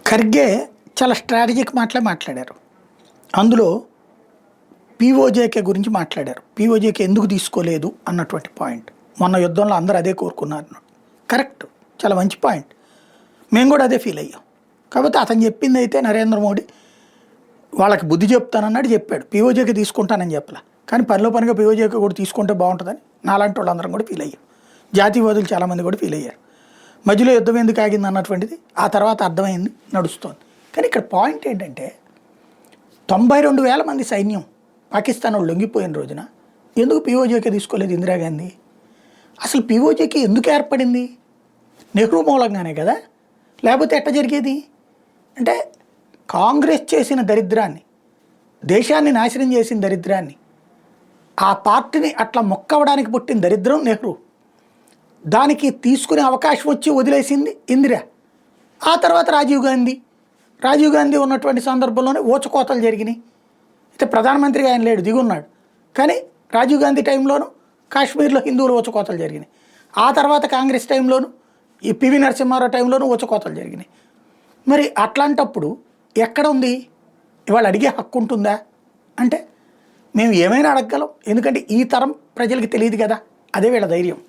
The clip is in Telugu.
ఖర్గే చాలా స్ట్రాటజిక్ మాటలే మాట్లాడారు. అందులో పీఓజేకే గురించి మాట్లాడారు. పీఓజేకే ఎందుకు తీసుకోలేదు అన్నటువంటి పాయింట్. మొన్న యుద్ధంలో అందరూ అదే కోరుకున్నారు. కరెక్ట్, చాలా మంచి పాయింట్. మేము కూడా అదే ఫీల్ అయ్యాం. కాకపోతే అతను చెప్పింది అయితే నరేంద్ర మోడీ వాళ్ళకి బుద్ధి చెప్తానన్నాడు, చెప్పాడు. పీఓజేకే తీసుకుంటానని చెప్పలే, కానీ పనిలో పనిగా పీఓజేకే కూడా తీసుకుంటే బాగుంటుందని నాలాంటి వాళ్ళందరం కూడా ఫీల్ అయ్యాం. జాతీయవాదులు చాలామంది కూడా ఫీల్ అయ్యారు. మధ్యలో యుద్ధం ఎందుకు ఆగింది అన్నటువంటిది ఆ తర్వాత అర్థమైంది, నడుస్తోంది. కానీ ఇక్కడ పాయింట్ ఏంటంటే 92,000 మంది సైన్యం పాకిస్తాన్ వాళ్ళు లొంగిపోయిన రోజున ఎందుకు పీఓజేకే తీసుకోలేదు ఇందిరాగాంధీ? అసలు పీఓజేకే ఎందుకు ఏర్పడింది? నెహ్రూ మూలంగానే కదా, లేకపోతే ఎట్ట జరిగేది? అంటే కాంగ్రెస్ చేసిన దరిద్రాన్ని, దేశాన్ని నాశనం చేసిన దరిద్రాన్ని, ఆ పార్టీని అట్లా మొక్కవడానికి పుట్టిన దరిద్రం నెహ్రూ. దానికి తీసుకునే అవకాశం వచ్చి వదిలేసింది ఇందిరా. ఆ తర్వాత రాజీవ్ గాంధీ ఉన్నటువంటి సందర్భంలోనే ఊచకోతలు జరిగినాయి. అయితే ప్రధానమంత్రిగా ఆయన లేడు, దిగున్నాడు. కానీ రాజీవ్ గాంధీ టైంలోనూ కాశ్మీర్లో హిందువులు ఊచకోతలు జరిగినాయి. ఆ తర్వాత కాంగ్రెస్ టైంలోనూ ఈ పివి నరసింహారావు టైంలోనూ ఊచకోతలు జరిగినాయి. మరి అట్లాంటప్పుడు ఎక్కడ ఉంది ఇవాళ? అడిగే హక్కు ఉంటుందా? అంటే మేము ఏమైనా అడగగలం, ఎందుకంటే ఈ తరం ప్రజలకి తెలియదు కదా. అదే వీళ్ళ ధైర్యం.